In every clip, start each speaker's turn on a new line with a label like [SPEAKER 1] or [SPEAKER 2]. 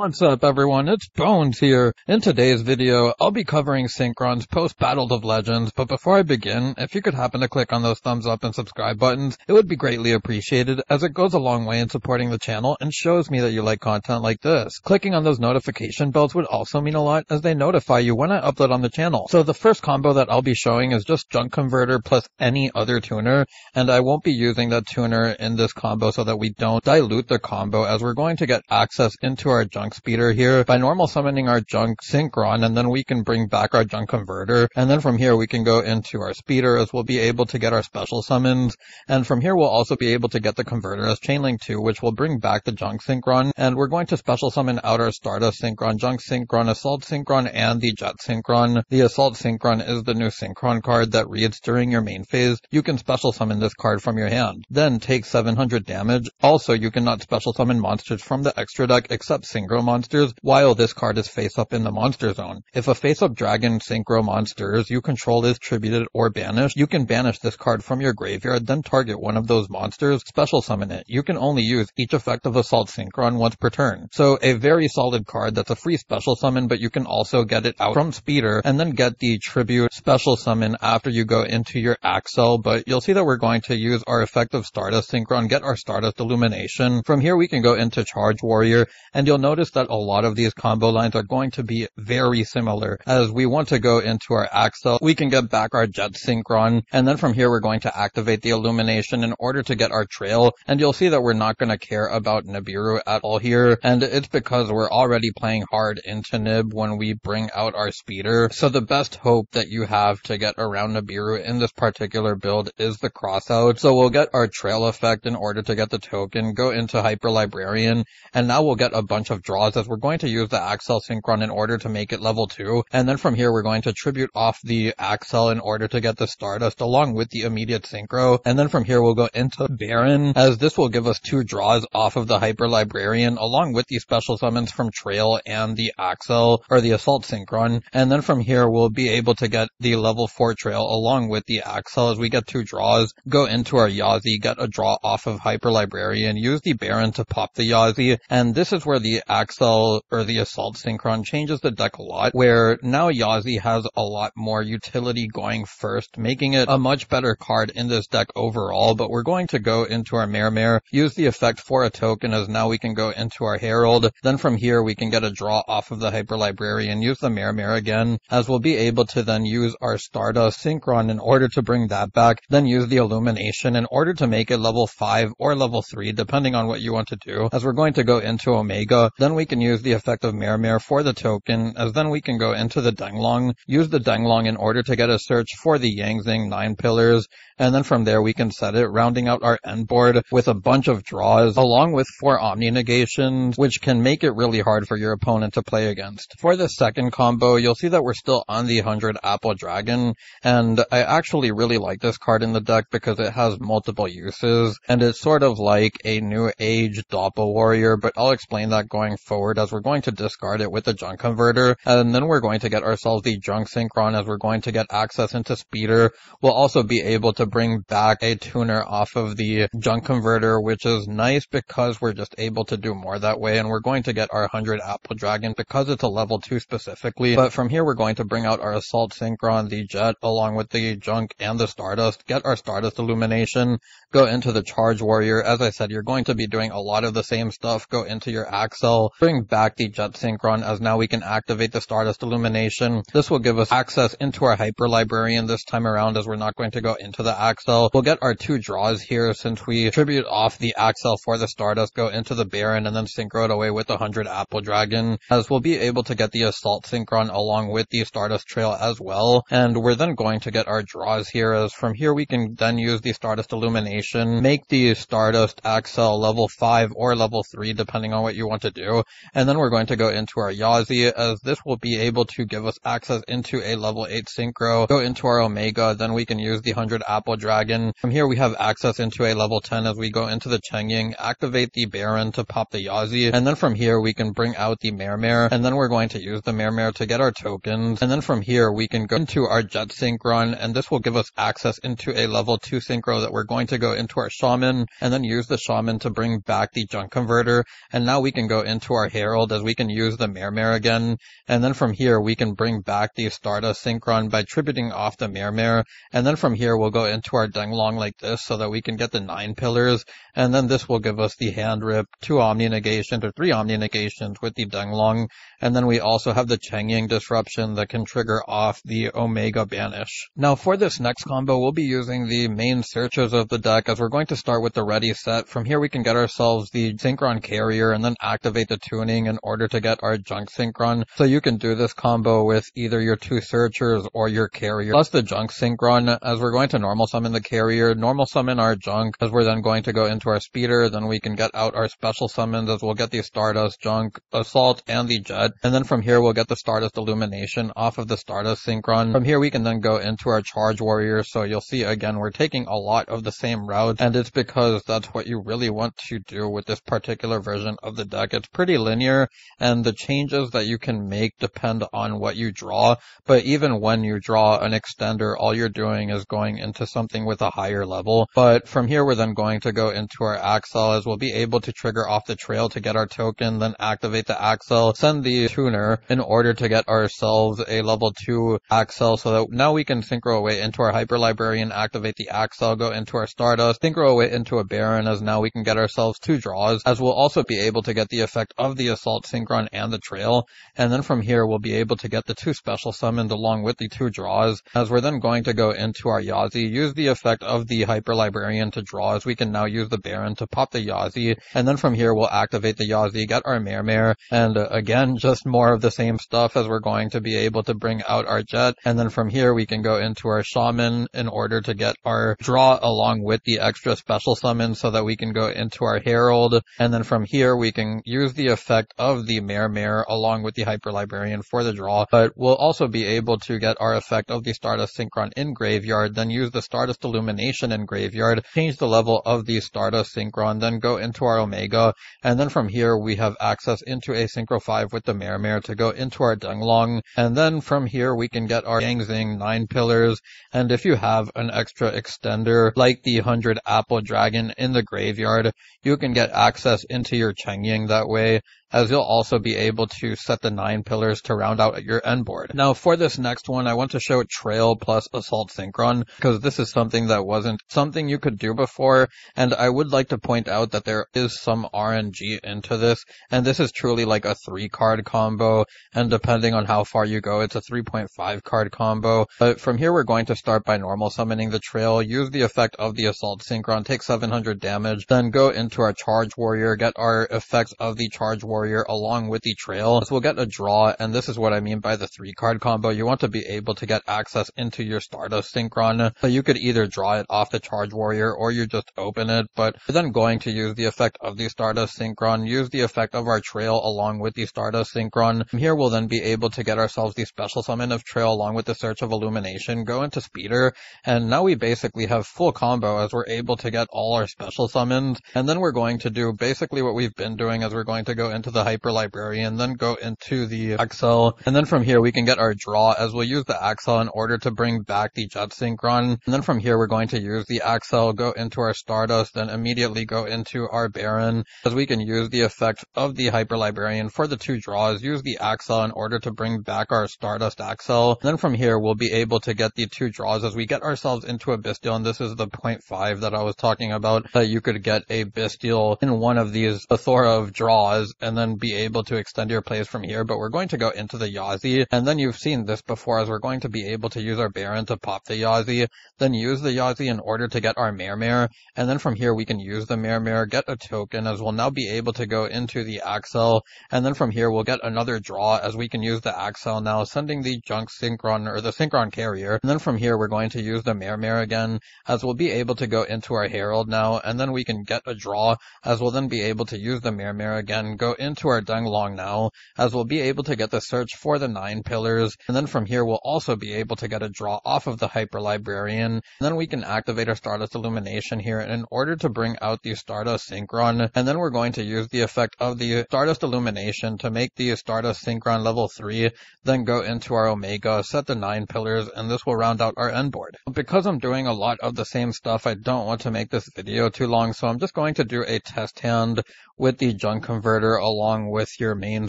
[SPEAKER 1] What's up everyone, it's Bones here. In today's video, I'll be covering Synchron's post-Battle of Legends, but before I begin, if you could happen to click on those thumbs up and subscribe buttons, it would be greatly appreciated as it goes a long way in supporting the channel and shows me that you like content like this. Clicking on those notification bells would also mean a lot as they notify you when I upload on the channel. So the first combo that I'll be showing is just Junk Converter plus any other tuner, and I won't be using that tuner in this combo so that we don't dilute the combo as we're going to get access into our Junk Speeder here by normal summoning our Junk Synchron, and then we can bring back our Junk Converter, and then from here we can go into our Speeder as we'll be able to get our special summons, and from here we'll also be able to get the Converter as Chainlink 2, which will bring back the Junk Synchron, and we're going to special summon out our Stardust Synchron, Junk Synchron, Assault Synchron, and the Jet Synchron. The Assault Synchron is the new Synchron card that reads during your main phase. You can special summon this card from your hand, then take 700 damage. Also, you cannot special summon monsters from the extra deck except Synchro monsters while this card is face up in the monster zone. If a face up dragon Synchro monsters you control is tributed or banished, you can banish this card from your graveyard, then target one of those monsters, special summon it. You can only use each effect of Assault Synchron once per turn. So a very solid card that's a free special summon, but you can also get it out from Speeder and then get the tribute special summon after you go into your Axel. But you'll see that we're going to use our effect of Stardust Synchron, get our Stardust Illumination. From here we can go into Charge Warrior, and you'll notice that a lot of these combo lines are going to be very similar. As we want to go into our Axel, we can get back our Jet Synchron, and then from here we're going to activate the Illumination in order to get our Trail, and you'll see that we're not going to care about Nibiru at all here, and it's because we're already playing hard into Nib when we bring out our Speeder. So the best hope that you have to get around Nibiru in this particular build is the Crossout. So we'll get our Trail effect in order to get the token, go into Hyper Librarian, and now we'll get a bunch of draws as we're going to use the Axel Synchron in order to make it level 2, and then from here we're going to tribute off the Axel in order to get the Stardust along with the immediate Synchro, and then from here we'll go into Baron, as this will give us 2 draws off of the Hyper Librarian along with the special summons from Trail and the Axel, or the Assault Synchron, and then from here we'll be able to get the level 4 Trail along with the Axel as we get 2 draws, go into our Yazi, get a draw off of Hyper Librarian, use the Baron to pop the Yazi, and this is where the Axel or the Assault Synchron changes the deck a lot, where now Yazi has a lot more utility going first, making it a much better card in this deck overall. But we're going to go into our BLMR, use the effect for a token as now we can go into our Herald, then from here we can get a draw off of the Hyper Librarian, use the BLMR again, as we'll be able to then use our Stardust Synchron in order to bring that back, then use the Illumination in order to make it level 5 or level 3 depending on what you want to do, as we're going to go into Omega, then we can use the effect of BLMR for the token, as then we can go into the Denglong, use the Denglong in order to get a search for the Yangzing 9 pillars, and then from there we can set it, rounding out our end board with a bunch of draws along with 4 Omni Negations, which can make it really hard for your opponent to play against. For the second combo, you'll see that we're still on the 100 Apple Dragon, and I actually really like this card in the deck because it has multiple uses, and it's sort of like a new age Doppel Warrior, but I'll explain that going forward as we're going to discard it with the Junk Converter, and then we're going to get ourselves the Junk Synchron as we're going to get access into Speeder. We'll also be able to bring back a tuner off of the Junk Converter, which is nice because we're just able to do more that way, and we're going to get our 100 Apple Dragon because it's a level 2 specifically. But from here we're going to bring out our Assault Synchron, the Jet, along with the Junk and the Stardust, get our Stardust Illumination, go into the Charge Warrior. As I said, you're going to be doing a lot of the same stuff, go into your Axel, bring back the Jet Synchron as now we can activate the Stardust Illumination. This will give us access into our Hyper Librarian this time around as we're not going to go into the Axel. We'll get our 2 draws here since we tribute off the Axel for the Stardust, go into the Baron, and then synchro it away with the 100 Apple Dragon, as we'll be able to get the Assault Synchron along with the Stardust Trail as well. And we're then going to get our draws here, as from here we can then use the Stardust Illumination, make the Stardust Axel level 5 or level 3 depending on what you want to do, and then we're going to go into our Yazi, as this will be able to give us access into a level 8 Synchro, go into our Omega, then we can use the 100 Apple Apple Dragon. From here we have access into a level 10 as we go into the Chengying, activate the Baron to pop the Yazi, and then from here we can bring out the Mermere, and then we're going to use the Mermere to get our tokens, and then from here we can go into our Jet Synchron, and this will give us access into a level 2 Synchro that we're going to go into our Shaman, and then use the Shaman to bring back the Junk Converter, and now we can go into our Herald as we can use the Mermere again, and then from here we can bring back the Stardust Synchron by tributing off the Mermere, and then from here we'll go into our Denglong like this so that we can get the 9 pillars, and then this will give us the Hand Rip, 2 Omni Negations or 3 Omni Negations with the Denglong, and then we also have the Chengying Disruption that can trigger off the Omega Banish. Now for this next combo, we'll be using the main searches of the deck as we're going to start with the ready set. From here we can get ourselves the Synchron Carrier and then activate the tuning in order to get our Junk Synchron. So you can do this combo with either your 2 searchers or your carrier plus the Junk Synchron, as we're going to normal summon the carrier, normal summon our Junk, as we're then going to go into our speeder, then we can get out our special summons as we'll get the Stardust, Junk, Assault, and the Jet, and then from here we'll get the Stardust Illumination off of the Stardust Synchron. From here we can then go into our Charge Warrior, so you'll see again we're taking a lot of the same route, and it's because that's what you really want to do with this particular version of the deck. It's pretty linear, and the changes that you can make depend on what you draw, but even when you draw an extender, all you're doing is going into something with a higher level. But from here we're then going to go into our Axel as we'll be able to trigger off the trail to get our token, then activate the Axel, send the tuner in order to get ourselves a level 2 Axel, so that now we can synchro away into our Hyper Librarian, activate the Axel, go into our Stardust, synchro away into a Baron, as now we can get ourselves 2 draws, as we'll also be able to get the effect of the Assault Synchron and the Trail, and then from here we'll be able to get the 2 special summons along with the 2 draws, as we're then going to go into our Yazi, use the effect of the Hyper Librarian to draw, as we can now use the Baron to pop the Yazi, and then from here we'll activate the Yazi, get our Mermere, and again just more of the same stuff as we're going to be able to bring out our Jet, and then from here we can go into our Shaman in order to get our draw along with the extra special summon so that we can go into our Herald, and then from here we can use the effect of the Mermere along with the Hyper Librarian for the draw, but we'll also be able to get our effect of the Stardust Synchron in Graveyard, then use the Stardust Illumination in Graveyard, change the level of the Stardust Synchron, then go into our Omega, and then from here we have access into a Synchro 5 with the Mermere to go into our Denglong, and then from here we can get our Yangzing 9 pillars, and if you have an extra extender like the 100 Apple Dragon in the Graveyard, you can get access into your Chengying that way, as you'll also be able to set the 9 pillars to round out your end board. Now for this next one, I want to show Trail plus Assault Synchron, because this is something that wasn't something you could do before, and I would like to point out that there is some RNG into this, and this is truly like a 3-card combo, and depending on how far you go, it's a 3.5 card combo. But from here we're going to start by normal summoning the Trail, use the effect of the Assault Synchron, take 700 damage, then go into our Charge Warrior, get our effects of the Charge Warrior along with the Trail. So we'll get a draw, and this is what I mean by the 3-card combo. You want to be able to get access into your Stardust Synchron, so you could either draw it off the Charge Warrior or you just open it, but we're then going to use the effect of the Stardust Synchron, use the effect of our Trail along with the Stardust Synchron. From here we'll then be able to get ourselves the special summon of Trail along with the Search of Illumination, go into Speeder, and now we basically have full combo as we're able to get all our special summons, and then we're going to do basically what we've been doing as we're going to go into the Hyper Librarian, then go into the Axel, and then from here we can get our draw as we'll use the Axel in order to bring back the Jet Synchron, and then from here we're going to use the Axel, go into our Stardust, then immediately go into our Baron, as we can use the effect of the Hyper Librarian for the 2 draws, use the Axel in order to bring back our Stardust Axel, and then from here we'll be able to get the 2 draws as we get ourselves into a Bestial, and this is the 0.5 that I was talking about, that you could get a Bestial in one of these plethora of draws, and then be able to extend your plays from here. But we're going to go into the Yazi, and then you've seen this before, as we're going to be able to use our Baron to pop the Yazi, then use the Yazi in order to get our Mermere, and then from here we can use the Mermere, get a token, as we'll now be able to go into the Axel, and then from here we'll get another draw as we can use the Axel now, sending the Junk Synchron or the Synchron Carrier, and then from here we're going to use the Mermere again, as we'll be able to go into our Herald now, and then we can get a draw, as we'll then be able to use the Mermere again, go in into our Denglong now, as we'll be able to get the search for the 9 pillars, and then from here we'll also be able to get a draw off of the Hyper Librarian, and then we can activate our Stardust Illumination here in order to bring out the Stardust Synchron, and then we're going to use the effect of the Stardust Illumination to make the Stardust Synchron level 3, then go into our Omega, set the 9 pillars, and this will round out our end board. Because I'm doing a lot of the same stuff, I don't want to make this video too long, so I'm just going to do a test hand with the Junk Converter along with your main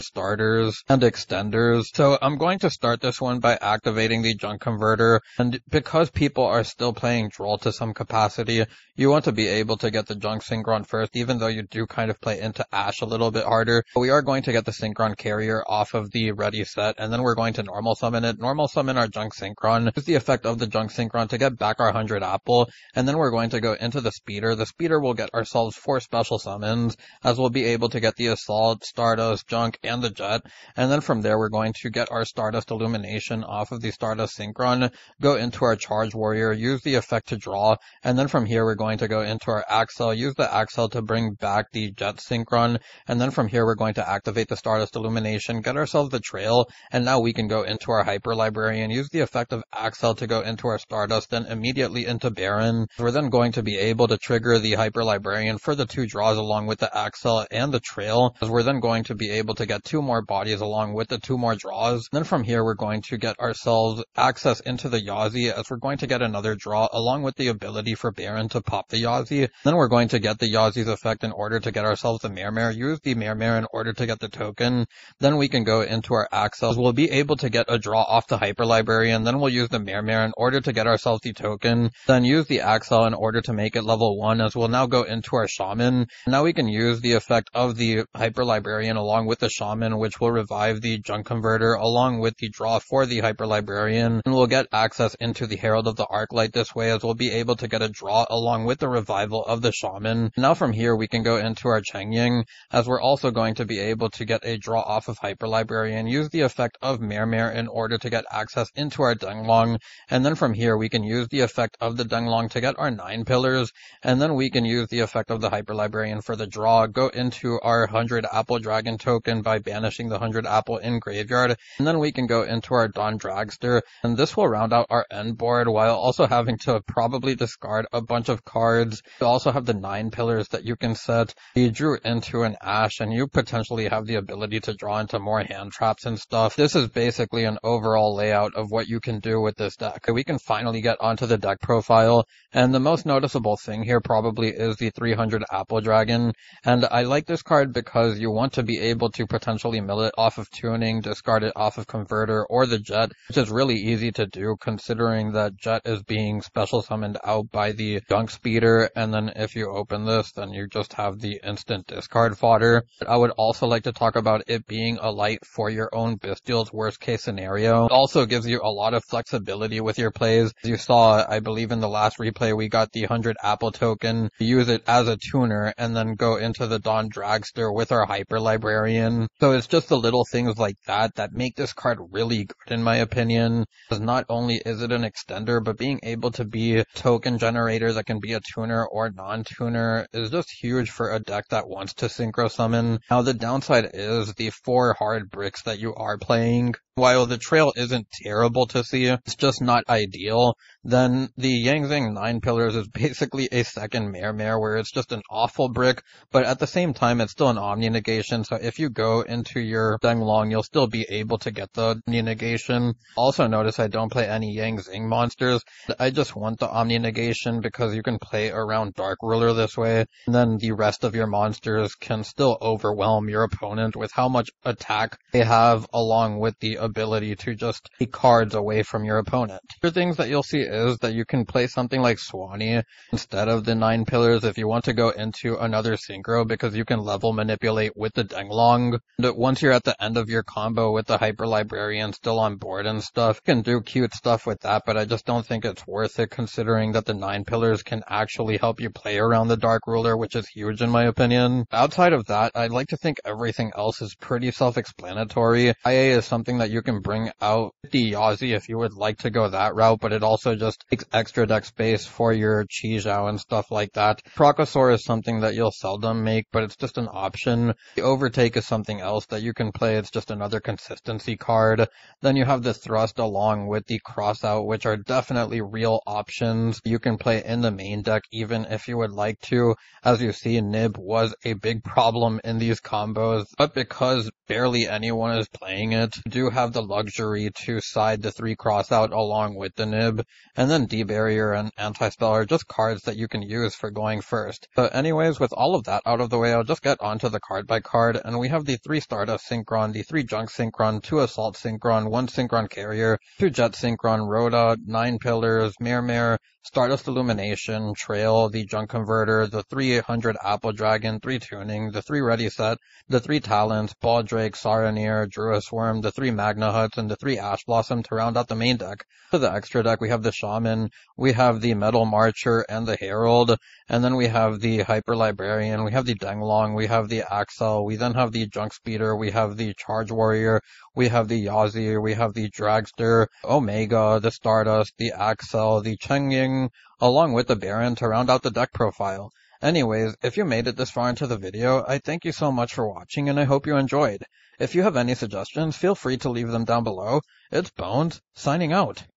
[SPEAKER 1] starters and extenders. So I'm going to start this one by activating the Junk Converter, and because people are still playing Droll to some capacity, you want to be able to get the Junk Synchron first, even though you do kind of play into Ash a little bit harder. But we are going to get the Synchron Carrier off of the ready set, and then we're going to normal summon it. Normal summon our Junk Synchron. Use the effect of the Junk Synchron to get back our 100 apple, and then we're going to go into the Speeder. The Speeder will get ourselves 4 special summons, as we'll be able to get the Assault, Stardust, Junk, and the Jet. And then from there, we're going to get our Stardust Illumination off of the Stardust Synchron, go into our Charge Warrior, use the effect to draw, and then from here, we're going to go into our Axel, use the Axel to bring back the Jet Synchron, and then from here, we're going to activate the Stardust Illumination, get ourselves the Trail, and now we can go into our Hyper Librarian, use the effect of Axel to go into our Stardust, then immediately into Baron. We're then going to be able to trigger the Hyper Librarian for the 2 draws along with the Axel and the Trail, as we're then going to be able to get 2 more bodies along with the 2 more draws. Then from here, we're going to get ourselves access into the Yazi, as we're going to get another draw along with the ability for Baron to pop the Yazi. Then we're going to get the Yazi's effect in order to get ourselves the Mermare, use the Mermare in order to get the token. Then we can go into our Axel. We'll be able to get a draw off the Hyper Librarian, then we'll use the Mermare in order to get ourselves the token, then use the Axel in order to make it level 1, as we'll now go into our Shaman. Now we can use the effect of the Hyper Librarian along with the Shaman, which will revive the Junk Converter along with the draw for the Hyper Librarian, and we'll get access into the Herald of the Arclight this way, as we'll be able to get a draw along with the revival of the Shaman. Now from here, we can go into our Chengying, as we're also going to be able to get a draw off of Hyper Librarian, use the effect of Mermare in order to get access into our Denglong, and then from here, we can use the effect of the Denglong to get our 9 pillars, and then we can use the effect of the Hyper Librarian for the draw, go into our 100 Apple Dragon token by banishing the 100 Apple in Graveyard, and then we can go into our Dawn Dragster, and this will round out our end board while also having to probably discard a bunch of cards. You also have the 9 pillars that you can set. You drew into an Ash, and you potentially have the ability to draw into more hand traps and stuff. This is basically an overall layout of what you can do with this deck. We can finally get onto the deck profile, and the most noticeable thing here probably is the 300 Apple Dragon, and I like this card because you want to be able to potentially mill it off of Tuning, discard it off of Converter, or the Jet, which is really easy to do considering that Jet is being special summoned out by the Junk Speeder, and then if you open this, then you just have the instant discard fodder. I would also like to talk about it being a light for your own Bestial's worst case scenario. It also gives you a lot of flexibility with your plays. As you saw, I believe in the last replay, we got the 100 Apple token, use it as a tuner, and then go into the Dawn Dragster with our Hyper Librarian. So it's just the little things like that that make this card really good in my opinion, because not only is it an extender, but being able to be a token generator that can be a tuner or non-tuner is just huge for a deck that wants to synchro summon. Now the downside is the 4 hard bricks that you are playing. While the trail isn't terrible to see, it's just not ideal. Then the Yangzing 9 pillars is basically a second Mermare where it's just an awful brick, but at the same time it's still an Omni negation, so if you go into your Denglong, you'll still be able to get the Omni negation. Also notice I don't play any Yangzing monsters. I just want the Omni negation because you can play around Dark Ruler this way, and then the rest of your monsters can still overwhelm your opponent with how much attack they have along with the ability to just take cards away from your opponent. Other things that you'll see is that you can play something like Swanee instead of the 9 pillars if you want to go into another synchro, because you can level manipulate with the Denglong. And once you're at the end of your combo with the Hyper Librarian still on board and stuff, you can do cute stuff with that, but I just don't think it's worth it considering that the 9 pillars can actually help you play around the Dark Ruler, which is huge in my opinion. Outside of that, I'd like to think everything else is pretty self-explanatory. IA is something that you can bring out the Yazi if you would like to go that route, but it also just takes extra deck space for your Chi Zhao and stuff like that. Procosaur is something that you'll seldom make, but it's just an option. The Overtake is something else that you can play. It's just another consistency card. Then you have the Thrust along with the Crossout, which are definitely real options. You can play in the main deck even if you would like to. As you see, Nib was a big problem in these combos, but because barely anyone is playing it, you do have the luxury to side the 3 Crossout along with the Nib, and then D-Barrier and Anti-Spell are just cards that you can use for going first. But anyways, with all of that out of the way, I'll just get onto the card by card, and we have the 3 Stardust Synchron, the 3 Junk Synchron, 2 Assault Synchron, 1 Synchron Carrier, 2 Jet Synchron, Rhoda, 9 Pillars, Mare, Stardust Illumination, Trail, the Junk Converter, the 300 Apple Dragon, 3 Tuning, the 3 Ready Set, the 3 Talents, Ball Drake, Saronir, Druis Worm, the 3 Magna Huts, and the 3 Ash Blossom to round out the main deck. For the extra deck, we have the Shaman, we have the Metal Marcher and the Herald, and then we have the Hyper Librarian, we have the Denglong, we have the Axel, we then have the Junk Speeder, we have the Charge Warrior, we have the Yazi, we have the Dragster, Omega, the Stardust, the Axel, the Chengying, along with the Baron to round out the deck profile. Anyways, if you made it this far into the video, I thank you so much for watching and I hope you enjoyed. If you have any suggestions, feel free to leave them down below. It's Bones, signing out.